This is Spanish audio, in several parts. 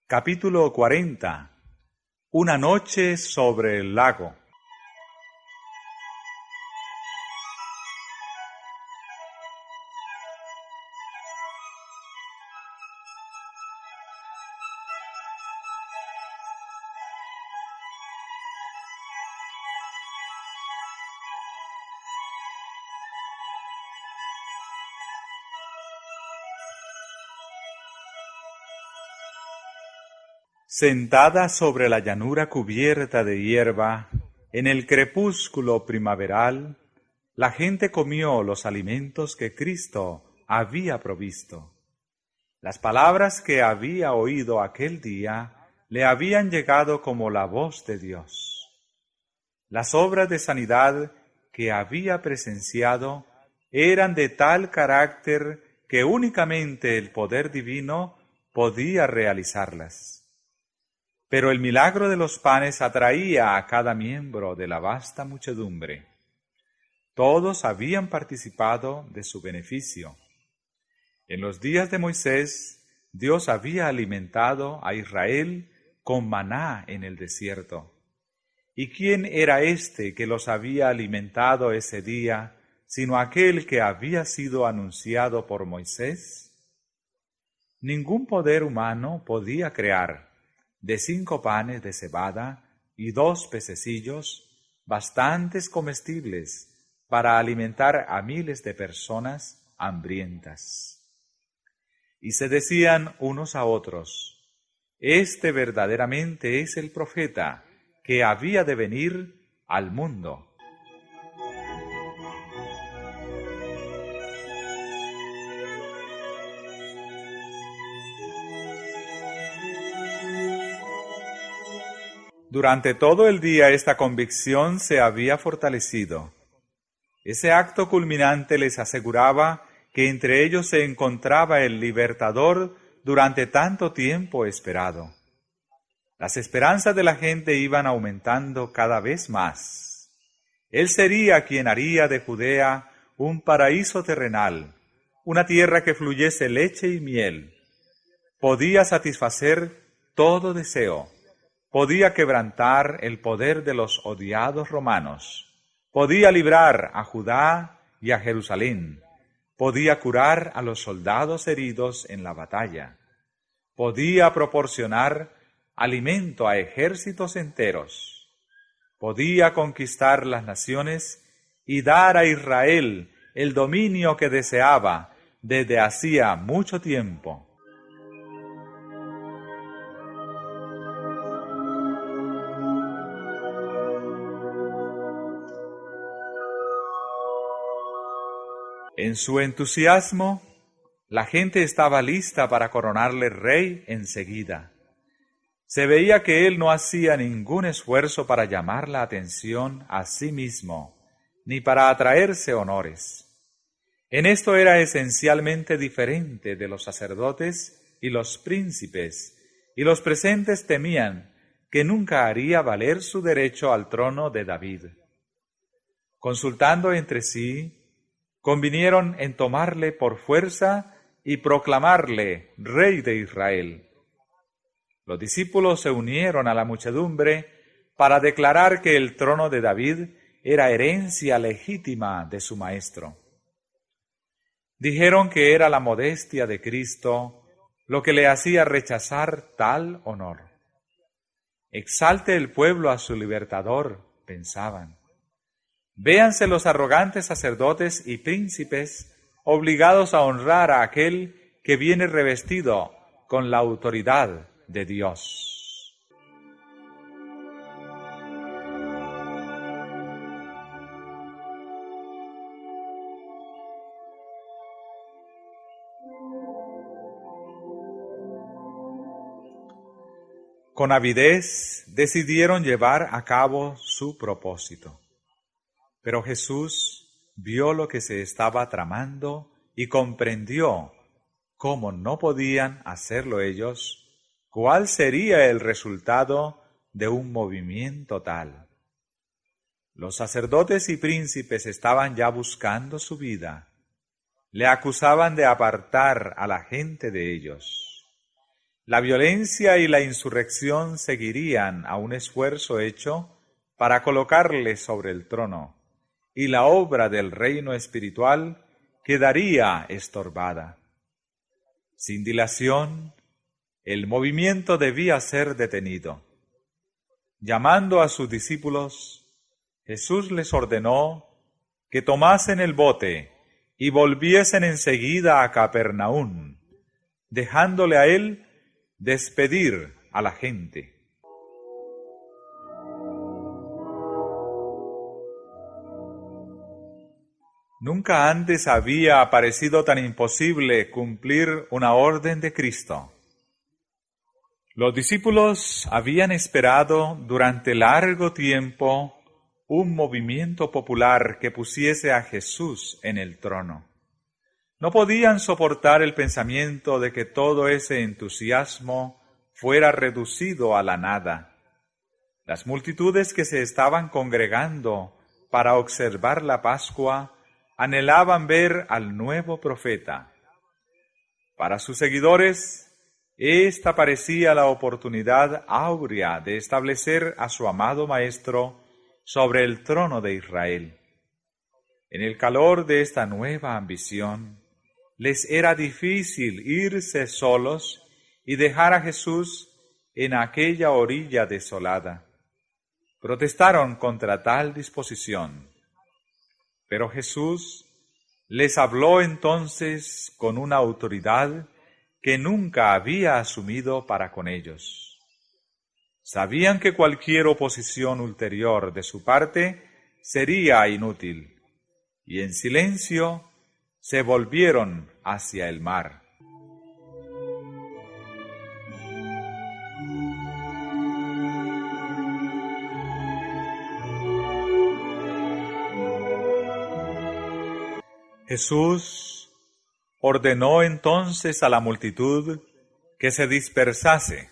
Capítulo 40. Una noche sobre el lago. Sentada sobre la llanura cubierta de hierba, en el crepúsculo primaveral, la gente comió los alimentos que Cristo había provisto. Las palabras que había oído aquel día le habían llegado como la voz de Dios. Las obras de sanidad que había presenciado eran de tal carácter que únicamente el poder divino podía realizarlas. Pero el milagro de los panes atraía a cada miembro de la vasta muchedumbre. Todos habían participado de su beneficio. En los días de Moisés, Dios había alimentado a Israel con maná en el desierto. ¿Y quién era éste que los había alimentado ese día, sino aquel que había sido anunciado por Moisés? Ningún poder humano podía crear de 5 panes de cebada y 2 pececillos, bastantes comestibles para alimentar a miles de personas hambrientas. Y se decían unos a otros: este verdaderamente es el profeta que había de venir al mundo. Durante todo el día esta convicción se había fortalecido. Ese acto culminante les aseguraba que entre ellos se encontraba el libertador durante tanto tiempo esperado. Las esperanzas de la gente iban aumentando cada vez más. Él sería quien haría de Judea un paraíso terrenal, una tierra que fluyese leche y miel. Podía satisfacer todo deseo. Podía quebrantar el poder de los odiados romanos. Podía librar a Judá y a Jerusalén. Podía curar a los soldados heridos en la batalla. Podía proporcionar alimento a ejércitos enteros. Podía conquistar las naciones y dar a Israel el dominio que deseaba desde hacía mucho tiempo. En su entusiasmo, la gente estaba lista para coronarle rey enseguida. Se veía que él no hacía ningún esfuerzo para llamar la atención a sí mismo, ni para atraerse honores. En esto era esencialmente diferente de los sacerdotes y los príncipes, y los presentes temían que nunca haría valer su derecho al trono de David. Consultando entre sí, convinieron en tomarle por fuerza y proclamarle rey de Israel. Los discípulos se unieron a la muchedumbre para declarar que el trono de David era herencia legítima de su maestro. Dijeron que era la modestia de Cristo lo que le hacía rechazar tal honor. Exalte el pueblo a su libertador, pensaban. Véanse los arrogantes sacerdotes y príncipes obligados a honrar a aquel que viene revestido con la autoridad de Dios. Con avidez decidieron llevar a cabo su propósito. Pero Jesús vio lo que se estaba tramando y comprendió, cómo no podían hacerlo ellos, cuál sería el resultado de un movimiento tal. Los sacerdotes y príncipes estaban ya buscando su vida. Le acusaban de apartar a la gente de ellos. La violencia y la insurrección seguirían a un esfuerzo hecho para colocarle sobre el trono, y la obra del reino espiritual quedaría estorbada. Sin dilación, el movimiento debía ser detenido. Llamando a sus discípulos, Jesús les ordenó que tomasen el bote y volviesen enseguida a Capernaum, dejándole a él despedir a la gente. Nunca antes había parecido tan imposible cumplir una orden de Cristo. Los discípulos habían esperado durante largo tiempo un movimiento popular que pusiese a Jesús en el trono. No podían soportar el pensamiento de que todo ese entusiasmo fuera reducido a la nada. Las multitudes que se estaban congregando para observar la Pascua anhelaban ver al nuevo profeta. Para sus seguidores, esta parecía la oportunidad áurea de establecer a su amado Maestro sobre el trono de Israel. En el calor de esta nueva ambición, les era difícil irse solos y dejar a Jesús en aquella orilla desolada. Protestaron contra tal disposición, pero Jesús les habló entonces con una autoridad que nunca había asumido para con ellos. Sabían que cualquier oposición ulterior de su parte sería inútil, y en silencio se volvieron hacia el mar. Jesús ordenó entonces a la multitud que se dispersase,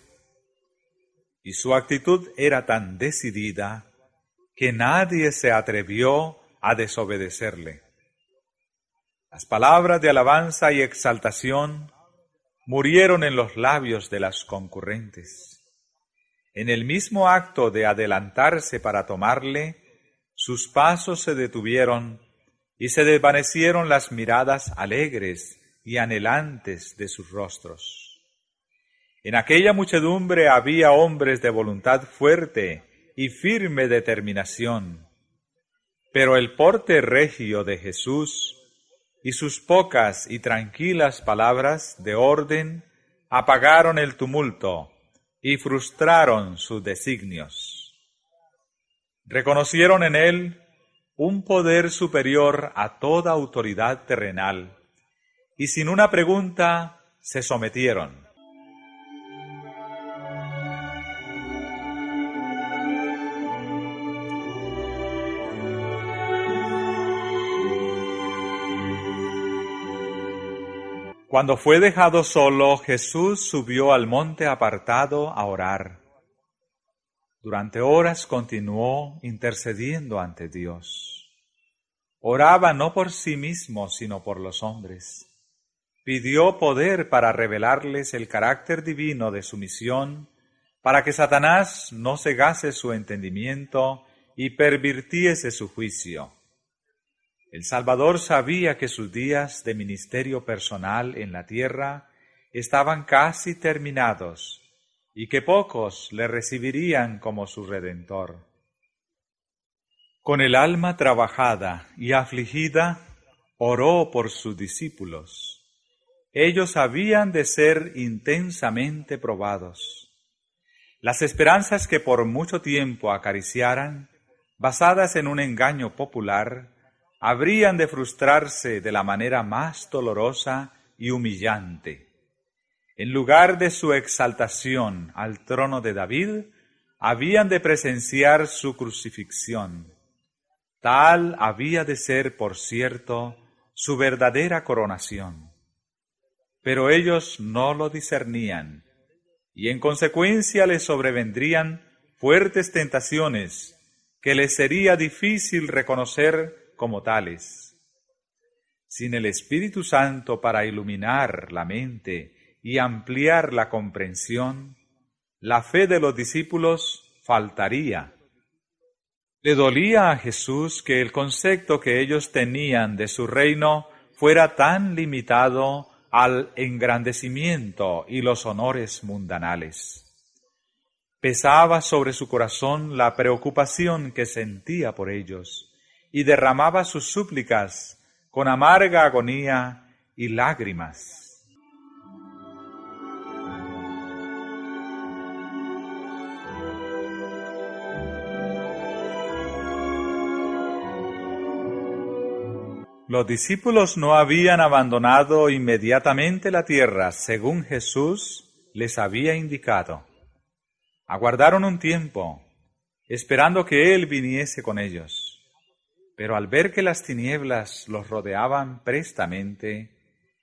y su actitud era tan decidida que nadie se atrevió a desobedecerle. Las palabras de alabanza y exaltación murieron en los labios de las concurrentes. En el mismo acto de adelantarse para tomarle, sus pasos se detuvieron y se desvanecieron las miradas alegres y anhelantes de sus rostros. En aquella muchedumbre había hombres de voluntad fuerte y firme determinación, pero el porte regio de Jesús y sus pocas y tranquilas palabras de orden apagaron el tumulto y frustraron sus designios. Reconocieron en él un poder superior a toda autoridad terrenal, y sin una pregunta se sometieron. Cuando fue dejado solo, Jesús subió al monte apartado a orar. Durante horas continuó intercediendo ante Dios. Oraba no por sí mismo, sino por los hombres. Pidió poder para revelarles el carácter divino de su misión, para que Satanás no cegase su entendimiento y pervirtiese su juicio. El Salvador sabía que sus días de ministerio personal en la tierra estaban casi terminados y que pocos le recibirían como su Redentor. Con el alma trabajada y afligida, oró por sus discípulos. Ellos habían de ser intensamente probados. Las esperanzas que por mucho tiempo acariciaran, basadas en un engaño popular, habrían de frustrarse de la manera más dolorosa y humillante. En lugar de su exaltación al trono de David, habían de presenciar su crucifixión. Tal había de ser, por cierto, su verdadera coronación. Pero ellos no lo discernían, y en consecuencia les sobrevendrían fuertes tentaciones que les sería difícil reconocer como tales. Sin el Espíritu Santo para iluminar la mente y ampliar la comprensión, la fe de los discípulos faltaría. Le dolía a Jesús que el concepto que ellos tenían de su reino fuera tan limitado al engrandecimiento y los honores mundanales. Pesaba sobre su corazón la preocupación que sentía por ellos y derramaba sus súplicas con amarga agonía y lágrimas. Los discípulos no habían abandonado inmediatamente la tierra, según Jesús les había indicado. Aguardaron un tiempo, esperando que Él viniese con ellos. Pero al ver que las tinieblas los rodeaban prestamente,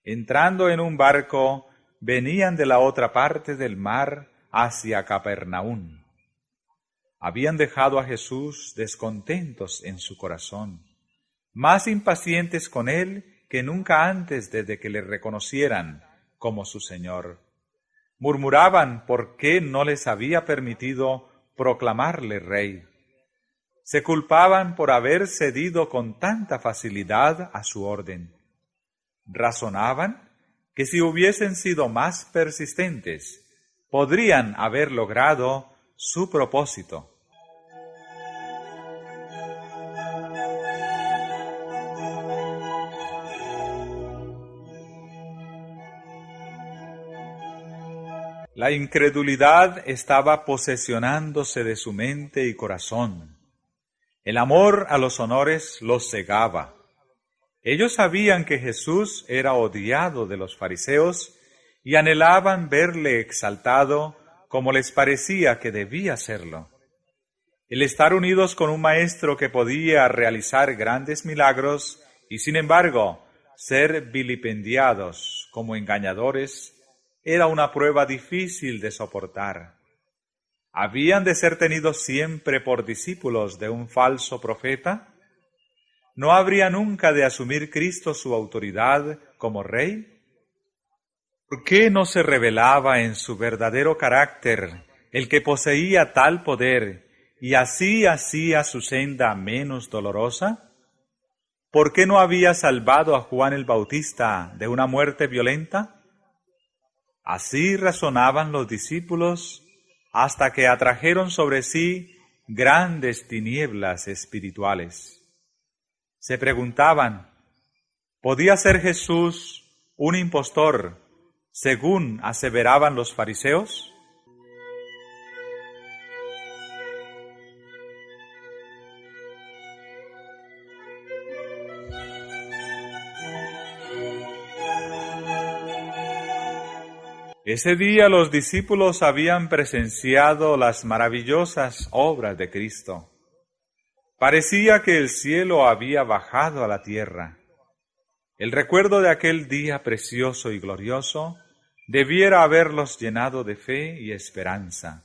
entrando en un barco, venían de la otra parte del mar hacia Capernaum. Habían dejado a Jesús descontentos en su corazón, más impacientes con Él que nunca antes desde que le reconocieran como su Señor. Murmuraban por qué no les había permitido proclamarle Rey. Se culpaban por haber cedido con tanta facilidad a su orden. Razonaban que si hubiesen sido más persistentes, podrían haber logrado su propósito. La incredulidad estaba posesionándose de su mente y corazón. El amor a los honores los cegaba. Ellos sabían que Jesús era odiado de los fariseos y anhelaban verle exaltado como les parecía que debía serlo. El estar unidos con un maestro que podía realizar grandes milagros y, sin embargo, ser vilipendiados como engañadores era una prueba difícil de soportar. ¿Habían de ser tenidos siempre por discípulos de un falso profeta? ¿No habría nunca de asumir Cristo su autoridad como Rey? ¿Por qué no se revelaba en su verdadero carácter el que poseía tal poder y así hacía su senda menos dolorosa? ¿Por qué no había salvado a Juan el Bautista de una muerte violenta? Así razonaban los discípulos hasta que atrajeron sobre sí grandes tinieblas espirituales. Se preguntaban, ¿podía ser Jesús un impostor, según aseveraban los fariseos? Ese día los discípulos habían presenciado las maravillosas obras de Cristo. Parecía que el cielo había bajado a la tierra. El recuerdo de aquel día precioso y glorioso debiera haberlos llenado de fe y esperanza.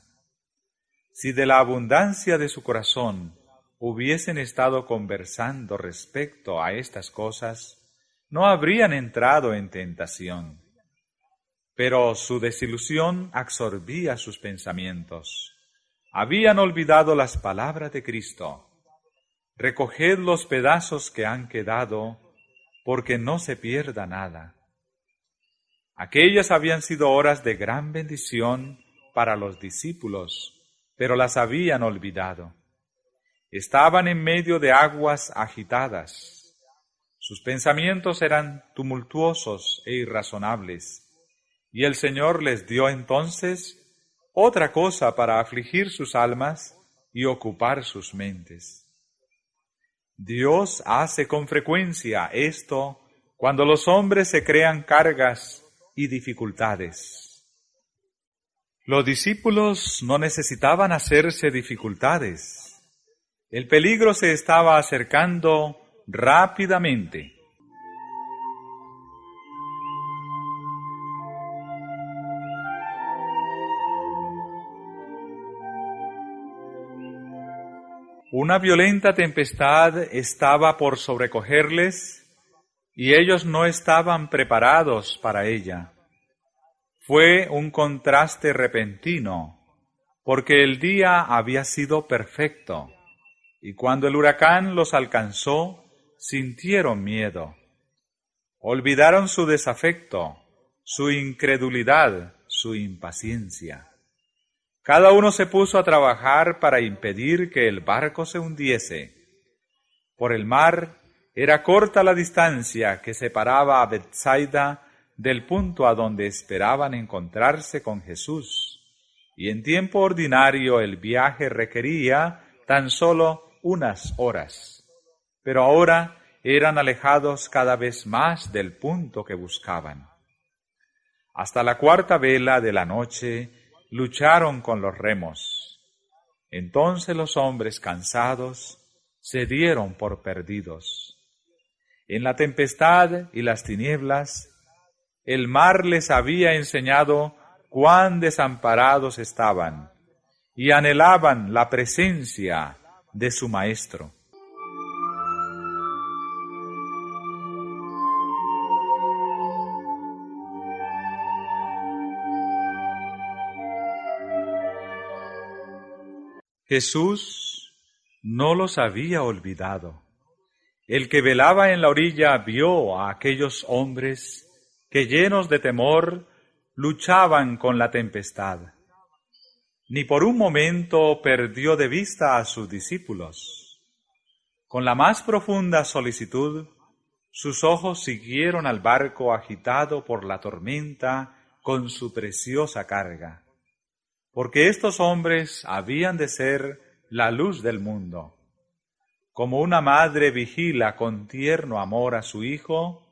Si de la abundancia de su corazón hubiesen estado conversando respecto a estas cosas, no habrían entrado en tentación. Pero su desilusión absorbía sus pensamientos. Habían olvidado las palabras de Cristo. Recoged los pedazos que han quedado, porque no se pierda nada. Aquellas habían sido horas de gran bendición para los discípulos, pero las habían olvidado. Estaban en medio de aguas agitadas. Sus pensamientos eran tumultuosos e irrazonables. Y el Señor les dio entonces otra cosa para afligir sus almas y ocupar sus mentes. Dios hace con frecuencia esto cuando los hombres se crean cargas y dificultades. Los discípulos no necesitaban hacerse dificultades. El peligro se estaba acercando rápidamente. Una violenta tempestad estaba por sobrecogerles y ellos no estaban preparados para ella. Fue un contraste repentino, porque el día había sido perfecto, y cuando el huracán los alcanzó, sintieron miedo. Olvidaron su desafecto, su incredulidad, su impaciencia. Cada uno se puso a trabajar para impedir que el barco se hundiese. Por el mar era corta la distancia que separaba a Betsaida del punto a donde esperaban encontrarse con Jesús, y en tiempo ordinario el viaje requería tan solo unas horas. Pero ahora eran alejados cada vez más del punto que buscaban. Hasta la cuarta vela de la noche lucharon con los remos. Entonces los hombres cansados se dieron por perdidos. En la tempestad y las tinieblas, el mar les había enseñado cuán desamparados estaban y anhelaban la presencia de su Maestro. Jesús no los había olvidado. El que velaba en la orilla vio a aquellos hombres que, llenos de temor, luchaban con la tempestad. Ni por un momento perdió de vista a sus discípulos. Con la más profunda solicitud, sus ojos siguieron al barco agitado por la tormenta con su preciosa carga, porque estos hombres habían de ser la luz del mundo. Como una madre vigila con tierno amor a su hijo,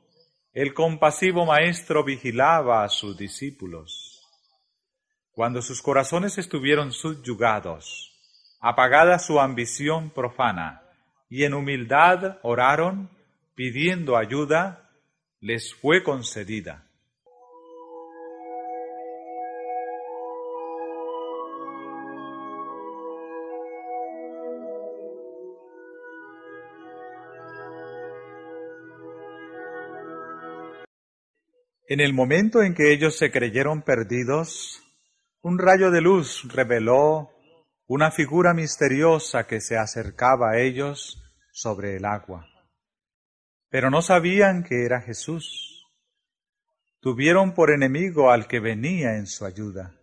el compasivo Maestro vigilaba a sus discípulos. Cuando sus corazones estuvieron subyugados, apagada su ambición profana, y en humildad oraron, pidiendo ayuda, les fue concedida. En el momento en que ellos se creyeron perdidos, un rayo de luz reveló una figura misteriosa que se acercaba a ellos sobre el agua. Pero no sabían que era Jesús. Tuvieron por enemigo al que venía en su ayuda.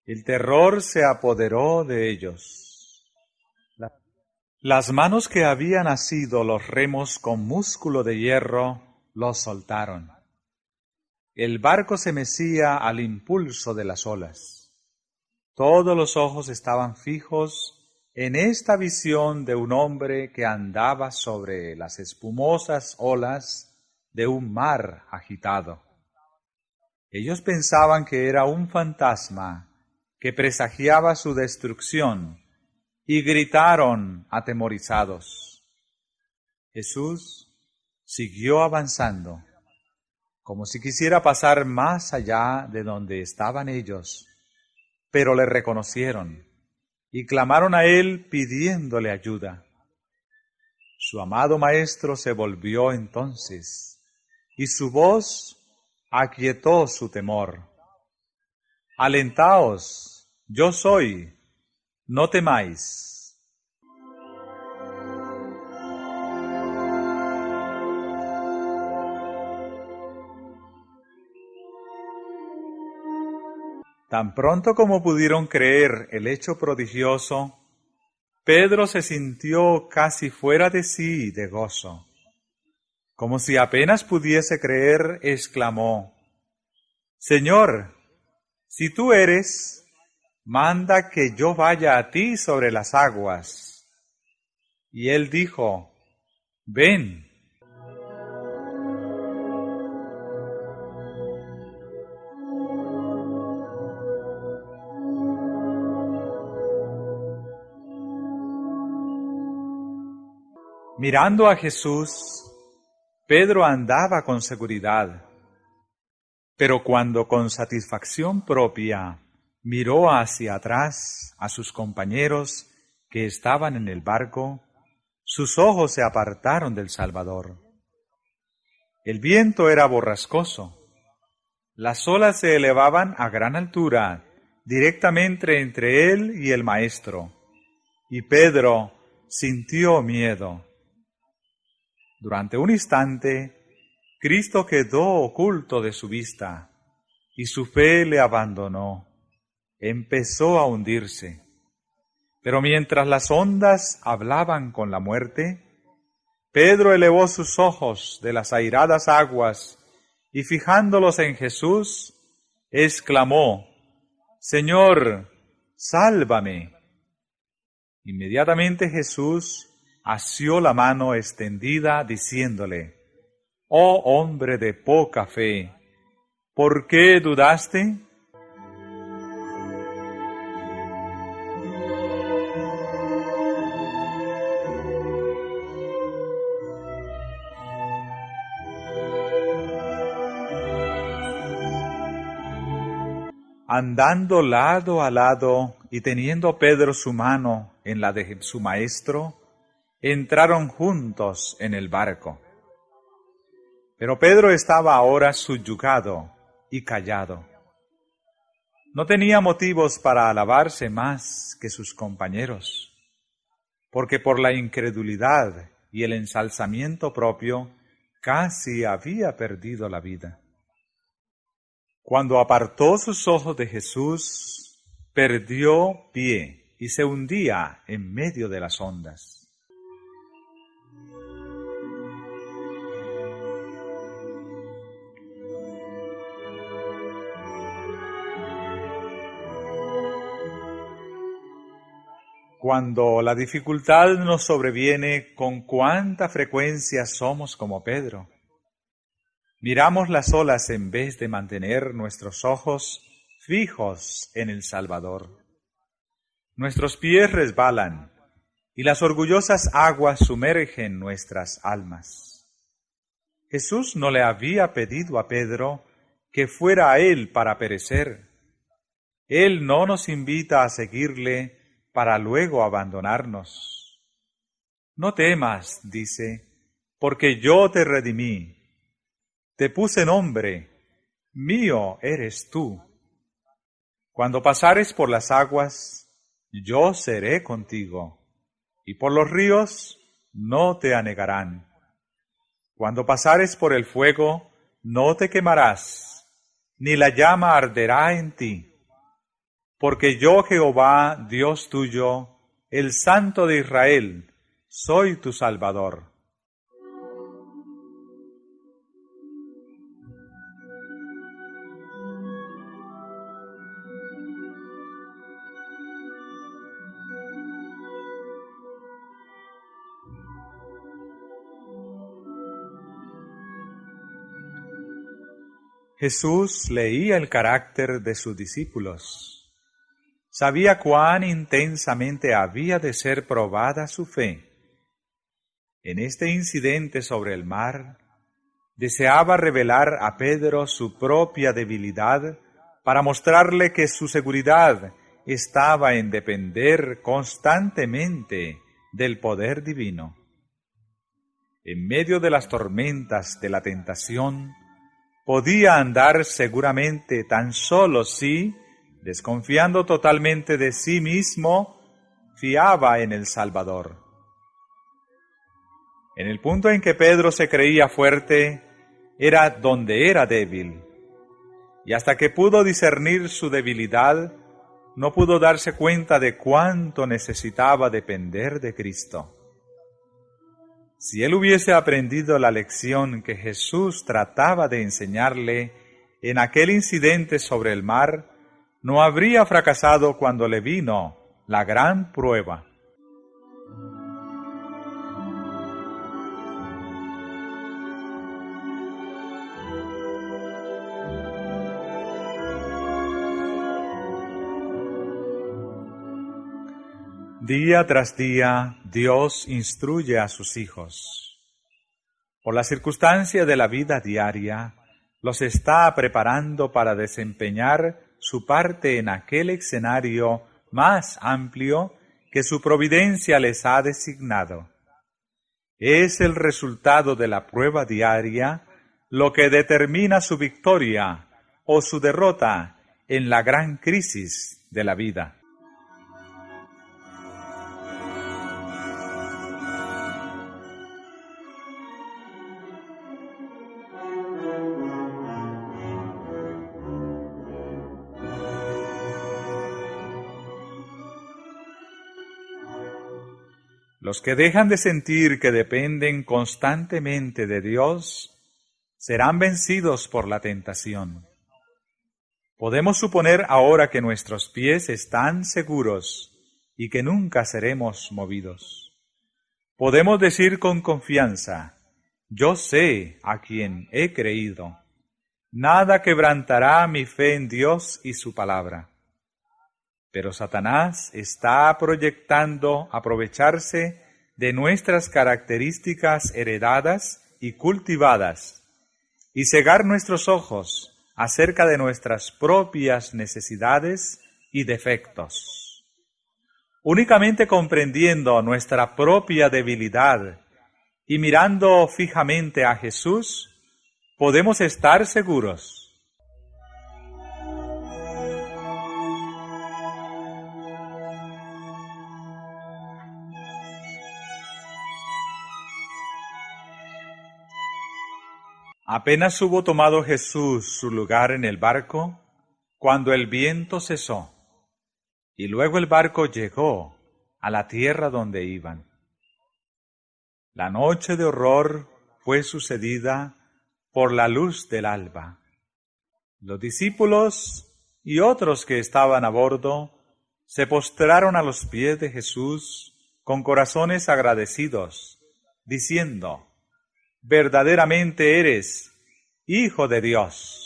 El terror se apoderó de ellos. Las manos que habían asido los remos con músculo de hierro los soltaron. El barco se mecía al impulso de las olas. Todos los ojos estaban fijos en esta visión de un hombre que andaba sobre las espumosas olas de un mar agitado. Ellos pensaban que era un fantasma que presagiaba su destrucción y gritaron atemorizados. Jesús siguió avanzando, como si quisiera pasar más allá de donde estaban ellos, pero le reconocieron y clamaron a él pidiéndole ayuda. Su amado Maestro se volvió entonces, y su voz aquietó su temor. Alentaos, yo soy, no temáis. Tan pronto como pudieron creer el hecho prodigioso, Pedro se sintió casi fuera de sí de gozo. Como si apenas pudiese creer, exclamó: Señor, si tú eres, manda que yo vaya a ti sobre las aguas. Y él dijo: Ven. Mirando a Jesús, Pedro andaba con seguridad, pero cuando con satisfacción propia miró hacia atrás a sus compañeros que estaban en el barco, sus ojos se apartaron del Salvador. El viento era borrascoso, Las olas se elevaban a gran altura, directamente entre él y el Maestro, y Pedro sintió miedo. Durante un instante, Cristo quedó oculto de su vista, y su fe le abandonó. Empezó a hundirse. Pero mientras las ondas hablaban con la muerte, Pedro elevó sus ojos de las airadas aguas y fijándolos en Jesús, exclamó: «Señor, sálvame». Inmediatamente Jesús asió la mano extendida, diciéndole: «Oh hombre de poca fe, ¿por qué dudaste?». Andando lado a lado y teniendo Pedro su mano en la de su maestro, entraron juntos en el barco. Pero Pedro estaba ahora subyugado y callado. No tenía motivos para alabarse más que sus compañeros, porque por la incredulidad y el ensalzamiento propio casi había perdido la vida. Cuando apartó sus ojos de Jesús, perdió pie y se hundía en medio de las ondas. Cuando la dificultad nos sobreviene, ¿con cuánta frecuencia somos como Pedro? Miramos las olas en vez de mantener nuestros ojos fijos en el Salvador. Nuestros pies resbalan y las orgullosas aguas sumergen nuestras almas. Jesús no le había pedido a Pedro que fuera a él para perecer. Él no nos invita a seguirle para luego abandonarnos. No temas, dice, porque yo te redimí. Te puse nombre, mío eres tú. Cuando pasares por las aguas, yo seré contigo, y por los ríos no te anegarán. Cuando pasares por el fuego, no te quemarás, ni la llama arderá en ti. Porque yo, Jehová, Dios tuyo, el Santo de Israel, soy tu Salvador. Jesús leía el carácter de sus discípulos. Sabía cuán intensamente había de ser probada su fe. En este incidente sobre el mar, deseaba revelar a Pedro su propia debilidad para mostrarle que su seguridad estaba en depender constantemente del poder divino. En medio de las tormentas de la tentación, podía andar seguramente tan solo si, desconfiando totalmente de sí mismo, fiaba en el Salvador. En el punto en que Pedro se creía fuerte, era donde era débil, y hasta que pudo discernir su debilidad, no pudo darse cuenta de cuánto necesitaba depender de Cristo. Si él hubiese aprendido la lección que Jesús trataba de enseñarle en aquel incidente sobre el mar, no habría fracasado cuando le vino la gran prueba. Día tras día, Dios instruye a sus hijos. Por la circunstancia de la vida diaria, los está preparando para desempeñar su parte en aquel escenario más amplio que su providencia les ha designado. Es el resultado de la prueba diaria lo que determina su victoria o su derrota en la gran crisis de la vida. Los que dejan de sentir que dependen constantemente de Dios serán vencidos por la tentación. Podemos suponer ahora que nuestros pies están seguros y que nunca seremos movidos. Podemos decir con confianza: yo sé a quien he creído. Nada quebrantará mi fe en Dios y su palabra. Pero Satanás está proyectando aprovecharse de nuestras características heredadas y cultivadas y cegar nuestros ojos acerca de nuestras propias necesidades y defectos. Únicamente comprendiendo nuestra propia debilidad y mirando fijamente a Jesús, podemos estar seguros. Apenas hubo tomado Jesús su lugar en el barco, cuando el viento cesó, y luego el barco llegó a la tierra donde iban. La noche de horror fue sucedida por la luz del alba. Los discípulos y otros que estaban a bordo se postraron a los pies de Jesús con corazones agradecidos, diciendo: verdaderamente eres Hijo de Dios.